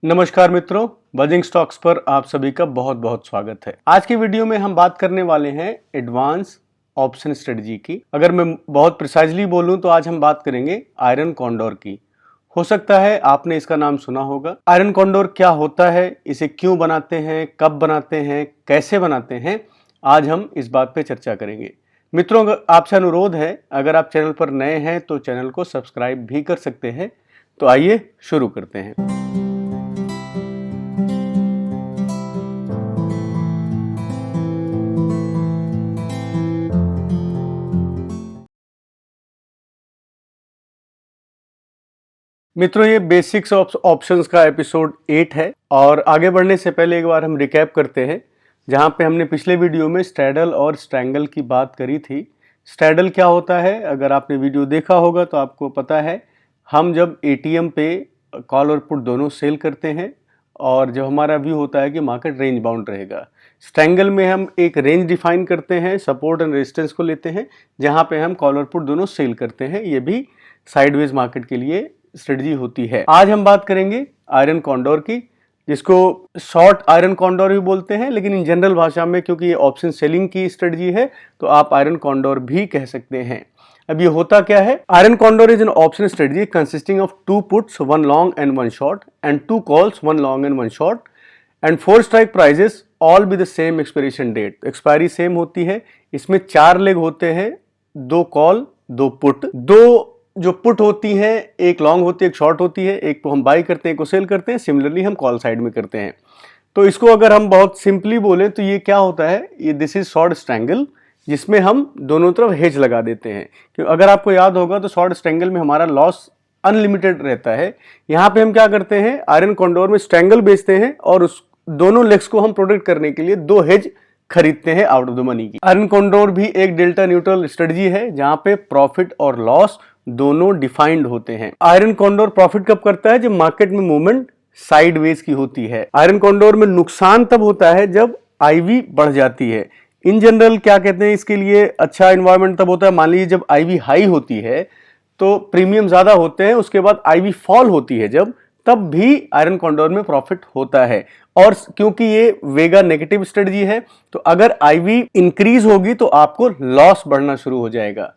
नमस्कार मित्रों, buzzing stocks पर आप सभी का बहुत बहुत स्वागत है। आज की वीडियो में हम बात करने वाले हैं एडवांस ऑप्शन स्ट्रेटजी की। अगर मैं बहुत प्रिसाइजली बोलूं तो आज हम बात करेंगे आयरन कॉन्डोर की। हो सकता है आपने इसका नाम सुना होगा। आयरन कॉन्डोर क्या होता है, इसे क्यों बनाते हैं, कब बनाते हैं, कैसे बनाते हैं, आज हम इस बात पे चर्चा करेंगे। मित्रों, आपसे अनुरोध है, अगर आप चैनल पर नए हैं तो चैनल को सब्सक्राइब भी कर सकते हैं। तो आइए शुरू करते हैं। मित्रों, ये बेसिक्स ऑफ ऑप्शंस का एपिसोड 8 है और आगे बढ़ने से पहले एक बार हम रिकैप करते हैं, जहां पे हमने पिछले वीडियो में स्ट्रैडल और स्ट्रैंगल की बात करी थी। स्ट्रैडल क्या होता है, अगर आपने वीडियो देखा होगा तो आपको पता है, हम जब एटीएम पे कॉल और पुट दोनों सेल करते हैं और जब हमारा व्यू होता है कि मार्केट रेंज बाउंड रहेगा। स्ट्रैंगल में हम एक रेंज डिफाइन करते हैं, सपोर्ट एंड रेजिस्टेंस को लेते हैं, जहां पे हम कॉल और पुट दोनों सेल करते हैं। ये भी साइडवेज मार्केट के लिए स्ट्रेटजी होती है। आज हम बात करेंगे आयरन कॉन्डोर की, जिसको शॉर्ट आयरन कॉन्डोर भी बोलते हैं, लेकिन इन जनरल भाषा में क्योंकि ये ऑप्शन सेलिंग की स्ट्रेटजी है तो आप आयरन कॉन्डोर भी कह सकते हैं। अब ये होता क्या है? Iron condor is an option strategy consisting of 2 puts, 1 long and 1 short, and 2 calls, 1 long and 1 short, and 4 strike prices all with the same expiration date. Expiry same होती है। इसमें 4 लेग होते हैं, 2 कॉल, 2 पुट। 2 जो put होती है, एक long होती है, एक शॉर्ट होती है, एक को हम बाई करते हैं, एक को सेल करते हैं। सिमिलरली हम कॉल साइड में करते हैं। तो इसको अगर हम बहुत सिंपली बोले तो ये क्या होता है, ये दिस इज शॉर्ट स्ट्रैंगल, जिसमें हम दोनों तरफ हेज लगा देते हैं। क्योंकि अगर आपको याद होगा तो शॉर्ट स्ट्रैंगल में हमारा लॉस अनलिमिटेड रहता है। यहाँ पे हम क्या करते हैं, आयरन कॉन्डोर में स्ट्रैंगल बेचते हैं और उस दोनों लेग्स को हम प्रोटेक्ट करने के लिए 2 हेज खरीदते हैं आउट ऑफ द मनी की। आयरन कॉन्डोर भी एक डेल्टा न्यूट्रल स्ट्रेटजी है, जहां पे प्रॉफिट और लॉस दोनों डिफाइंड होते हैं। आयरन कॉन्डोर प्रॉफिट कब करता है? जब मार्केट में मूवमेंट साइडवेज की होती है। आयरन कॉन्डोर में नुकसान तब होता है जब आईवी बढ़ जाती है। इन जनरल क्या कहते हैं इसके लिए, अच्छा एनवायरमेंट तब होता है, मान लीजिए जब आईवी हाई होती है तो प्रीमियम ज्यादा होते हैं, उसके बाद आईवी फॉल होती है जब, तब भी आयरन कॉन्डोर में प्रॉफिट होता है। और क्योंकि ये वेगा नेगेटिव स्ट्रेटजी है तो अगर आईवी इंक्रीज होगी तो आपको लॉस बढ़ना शुरू हो जाएगा।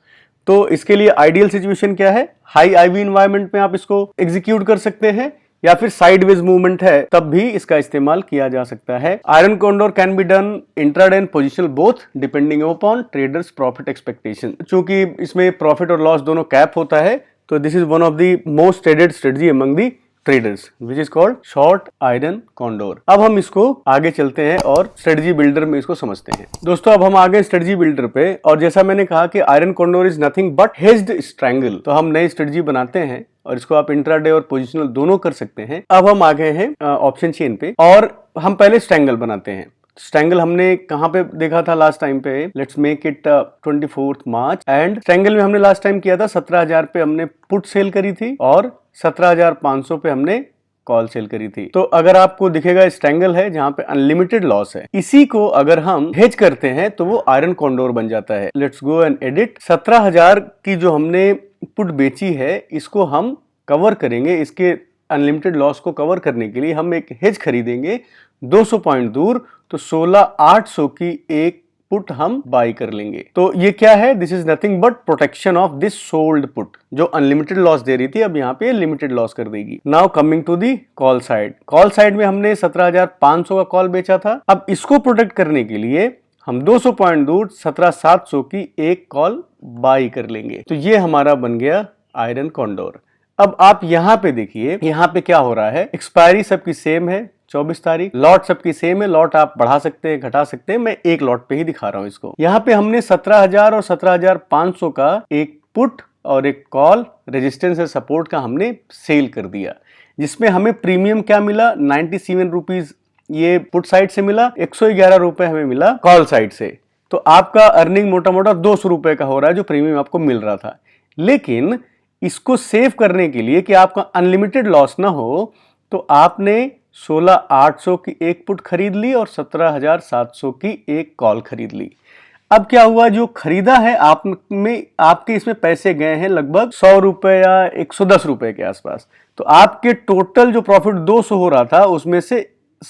तो इसके लिए आइडियल सिचुएशन क्या है? हाई आईवी एनवायरनमेंट में आप इसको एग्जीक्यूट कर सकते हैं, या फिर साइडवेज मूवमेंट है तब भी इसका इस्तेमाल किया जा सकता है। Iron condor can be done intraday and positional both depending upon traders profit expectation. चूंकि इसमें प्रॉफिट और लॉस दोनों कैप होता है तो this is one of the most traded strategy among the traders, which is called short iron condor. अब हम इसको आगे चलते हैं और स्ट्रेटजी बिल्डर में इसको समझते हैं। दोस्तों, अब हम आ गए स्ट्रेटजी बिल्डर पे, और जैसा मैंने कहा कि iron condor is nothing but hedged strangle, तो हम नई स्ट्रेटजी बनाते हैं और इसको आप इंट्राडे और पोजिशनल दोनों कर सकते हैं। अब हम आ गए हैं ऑप्शन चेन पे, और हम पहले स्ट्रैंगल बनाते हैं। स्ट्रैंगल हमने कहां पे देखा था लास्ट टाइम पे? Let's make it 24 March. And strangle में हमने लास्ट टाइम किया था 17,000 पे हमने पुट सेल करी थी और 17,500 पे हमने कॉल सेल करी थी। तो अगर आपको दिखेगा स्ट्रैंगल है जहां पे अनलिमिटेड लॉस है, इसी को अगर हम हेज करते हैं तो वो आयरन कॉन्डोर बन जाता है। Let's go and edit. 17,000 की जो हमने पुट बेची है इसको हम कवर करेंगे। इसके अनलिमिटेड लॉस को कवर करने के लिए हम एक हेज खरीदेंगे 200 पॉइंट दूर, तो 16,800 की एक पुट हम बाई कर लेंगे। तो ये क्या है? This is nothing but protection of this sold put, जो अनलिमिटेड लॉस दे रही थी अब यहाँ पे लिमिटेड लॉस कर देगी। Now coming to the call side. Call side में हमने 17,500 का कॉल बेचा था। अब इसको प्रोटेक्ट करने के लिए हम 200 पॉइंट दूर 17,700 की एक कॉल बाई कर लेंगे। तो ये हमारा बन गया आयरन कॉन्डोर। अब आप यहाँ पे देखिए, यहाँ पे क्या हो रहा है, एक्सपायरी सबकी सेम है 24 तारीख, लॉट सबकी सेम है। लॉट आप बढ़ा सकते हैं, घटा सकते हैं, मैं एक लॉट पे ही दिखा रहा हूं इसको। यहाँ पे हमने 17,000 और 17,500 का एक पुट और एक कॉल रेजिस्टेंस और सपोर्ट का हमने सेल कर दिया, जिसमें हमें प्रीमियम क्या मिला? 97 रुपीज ये पुट साइड से मिला, 111 रुपए हमें मिला कॉल साइड से। तो आपका अर्निंग मोटा मोटा 200 रुपए का हो रहा है जो प्रीमियम आपको मिल रहा था। लेकिन इसको सेव करने के लिए कि आपका अनलिमिटेड लॉस ना हो, तो आपने 16,800 की एक पुट खरीद ली और 17,700 की एक कॉल खरीद ली। अब क्या हुआ, जो खरीदा है आप में, आपके इसमें पैसे गए हैं लगभग 100 रुपए या 110 रुपए के आसपास। तो आपके टोटल जो प्रॉफिट 200 हो रहा था उसमें से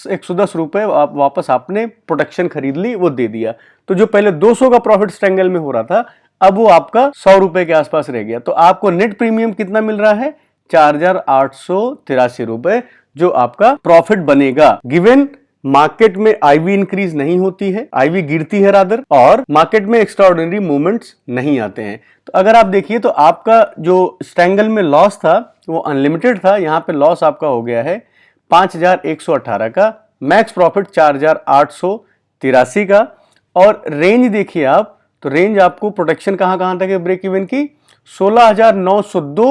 110 रुपए आप वापस आपने प्रोटेक्शन खरीद ली, वो दे दिया। तो जो पहले 200 का प्रॉफिट स्ट्रैंगल में हो रहा था अब वो आपका 100 रुपए के आसपास रह गया। तो आपको नेट प्रीमियम कितना मिल रहा है, 4883 रुपए जो आपका प्रॉफिट बनेगा, गिवन मार्केट में आईवी इंक्रीज नहीं होती है, आईवी गिरती है रादर, और मार्केट में एक्स्ट्राऑर्डिनरी मूवमेंट्स नहीं आते हैं। तो अगर आप देखिए तो आपका जो स्ट्रैंगल में लॉस था वो अनलिमिटेड था, यहां पे लॉस आपका हो गया है 5118 का, मैक्स प्रॉफिट 4883 का, और रेंज देखिए आप, तो रेंज आपको प्रोटेक्शन कहां कहां तक है ब्रेक इवन की, 16902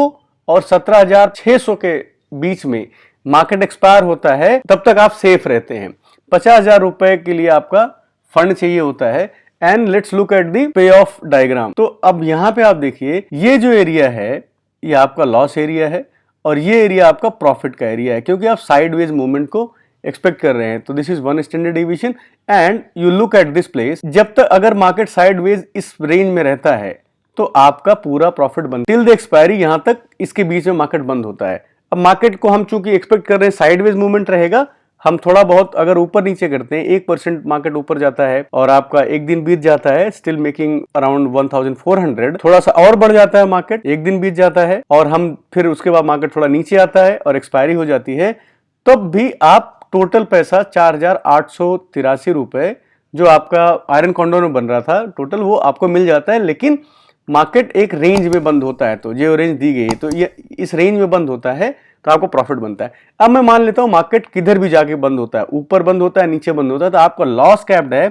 और 17600 के बीच में मार्केट एक्सपायर होता है, तब तक आप सेफ रहते हैं। 50,000 रुपए के लिए आपका फंड चाहिए होता है। And let's look at the पे ऑफ डायग्राम। तो अब यहां पे आप देखिए ये जो एरिया है ये आपका लॉस एरिया है और ये एरिया आपका प्रॉफिट का एरिया है, क्योंकि आप साइडवेज मूवमेंट को एक्सपेक्ट कर रहे हैं। तो this is one standard division and you look at this place, जब तक अगर मार्केट साइडवेज इस रेंज में रहता है तो आपका पूरा प्रॉफिट बंद टिल द एक्सपायरी, यहां तक इसके बीच में मार्केट बंद होता है। अब मार्केट को हम चूंकि एक्सपेक्ट कर रहे हैं साइडवेज मूवमेंट रहेगा, हम थोड़ा बहुत अगर ऊपर नीचे करते हैं, 1% मार्केट ऊपर जाता है और आपका एक दिन बीत जाता है, स्टिल मेकिंग अराउंड 1400, थोड़ा सा और बढ़ जाता है मार्केट, एक दिन बीत जाता है और हम फिर उसके बाद मार्केट थोड़ा नीचे आता है और एक्सपायरी हो जाती है, तब भी आप टोटल पैसा 4883 रुपए जो आपका आयरन कॉन्डोर में बन रहा था टोटल, वो आपको मिल जाता है। लेकिन मार्केट एक रेंज में बंद होता है, तो जो रेंज दी गई है तो ये इस रेंज में बंद होता है तो आपको प्रॉफिट बनता है। अब मैं मान लेता हूं मार्केट किधर भी जाके बंद होता है, ऊपर बंद होता है, नीचे बंद होता है, तो आपका लॉस कैप्ड है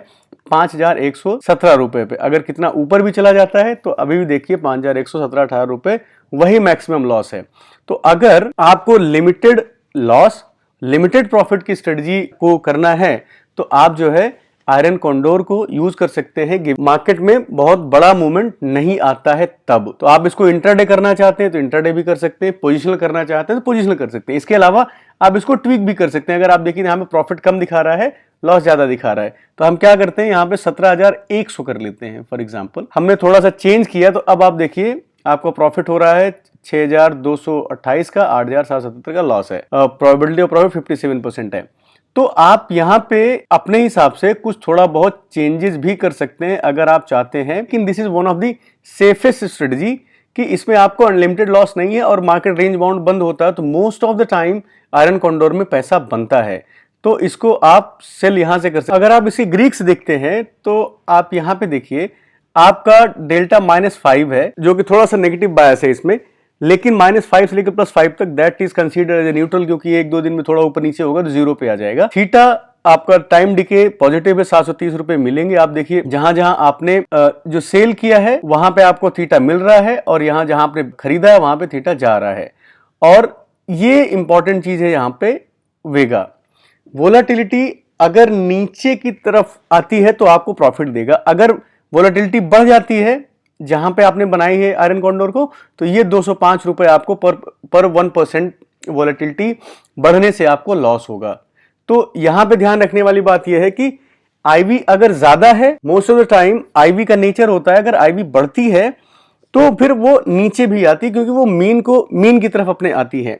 5117 रुपए पे। अगर कितना ऊपर भी चला जाता है तो अभी भी देखिए 5117 रुपए वही मैक्सिमम लॉस है। तो अगर आपको लिमिटेड लॉस लिमिटेड प्रॉफिट की स्ट्रेटजी को करना है तो आप जो है आयरन कॉन्डोर को यूज कर सकते हैं। मार्केट में बहुत बड़ा मूवमेंट नहीं आता है तब, तो आप इसको इंट्राडे करना चाहते हैं तो इंट्राडे भी कर सकते हैं, पोजिशनल करना चाहते हैं तो पोजिशनल कर सकते हैं। इसके अलावा आप इसको ट्विक भी कर सकते हैं। अगर आप देखिए यहाँ पे प्रॉफिट कम दिखा रहा है, लॉस ज्यादा दिखा रहा है, तो हम क्या करते हैं यहाँ पे 17,100 कर लेते हैं फॉर एग्जाम्पल। हमने थोड़ा सा चेंज किया तो अब आप देखिए आपका प्रॉफिट हो रहा है 6,228 का, 8,777 का लॉस है। प्रोबेबिलिटी ऑफ प्रॉफिट 57% है। तो आप यहाँ पे अपने हिसाब से कुछ थोड़ा बहुत चेंजेस भी कर सकते हैं अगर आप चाहते हैं, लेकिन this is one of the safest strategy कि इसमें आपको अनलिमिटेड लॉस नहीं है और मार्केट रेंज बाउंड बंद होता है, तो most of the time iron condor में पैसा बनता है, तो इसको आप सेल यहां से कर सकते हैं। अगर आप इसकी ग्रीक्स देखते हैं तो आप यहाँ पे देखिए आपका डेल्टा -5 है जो कि थोड़ा सा नेगेटिव बायस है इसमें, लेकिन -5 से लेकर +5 तक that is consider as a neutral, क्योंकि एक दो दिन में थोड़ा ऊपर नीचे होगा तो 0 पे आ जाएगा। थीटा आपका टाइम डिके पॉजिटिव है, 730 रुपए मिलेंगे। आप देखिए जहां जहां आपने जो सेल किया है वहां पे आपको थीटा मिल रहा है और यहां जहां आपने खरीदा है वहां पे थीटा जा रहा है। और ये इंपॉर्टेंट चीज है यहाँ पे वेगा वोलाटिलिटी अगर नीचे की तरफ आती है तो आपको प्रॉफिट देगा, अगर वोलाटिलिटी बढ़ जाती है जहां पे आपने बनाई है आयरन कॉन्डोर को तो ये 205 रुपए आपको पर 1% वोलेटिलिटी बढ़ने से आपको लॉस होगा। तो यहां पे ध्यान रखने वाली बात यह है कि आईवी अगर ज्यादा है, most of the time IV का नेचर होता है अगर आईवी बढ़ती है तो फिर वो नीचे भी आती है, क्योंकि वो मीन की तरफ अपने आती है।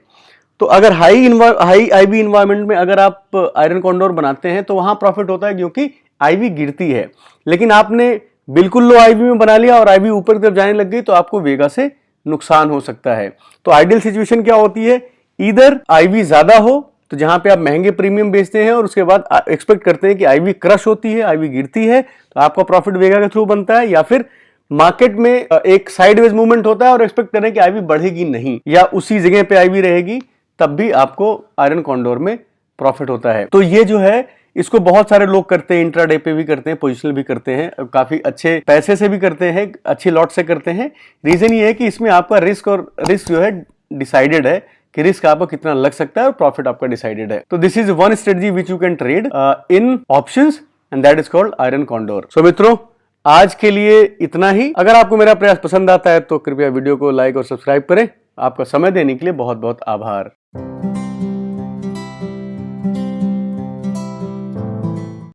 तो अगर हाई आईवी इन्वायरमेंट में अगर आप आयरन कॉन्डोर बनाते हैं तो वहां प्रॉफिट होता है क्योंकि आईवी गिरती है। लेकिन आपने बिल्कुल लो आईवी में बना लिया और आईवी ऊपर की तरफ जाने लग गई तो आपको वेगा से नुकसान हो सकता है। तो आइडियल सिचुएशन क्या होती है, इधर आईवी ज्यादा हो तो जहां पे आप महंगे प्रीमियम बेचते हैं और उसके बाद एक्सपेक्ट करते हैं कि आईवी क्रश होती है, आईवी गिरती है तो आपका प्रॉफिट वेगा के थ्रू बनता है, या फिर मार्केट में एक साइडवेज मूवमेंट होता है और एक्सपेक्ट करें कि आईवी बढ़ेगी नहीं या उसी जगह पे आईवी रहेगी, तब भी आपको आयरन कॉन्डोर में प्रॉफिट होता है। तो ये जो है इसको बहुत सारे लोग करते हैं, इंट्राडे पे भी करते हैं, पोजिशनल भी करते हैं, काफी अच्छे पैसे से भी करते हैं, अच्छी लॉट से करते हैं। रीजन ये है कि इसमें आपका रिस्क जो है डिसाइडेड है कि रिस्क आपको कितना लग सकता है और प्रॉफिट आपका डिसाइडेड है। तो this is one strategy which you can trade in options and that is called iron condor. So मित्रों आज के लिए इतना ही। अगर आपको मेरा प्रयास पसंद आता है तो कृपया वीडियो को लाइक और सब्सक्राइब करें। आपका समय देने के लिए बहुत बहुत आभार।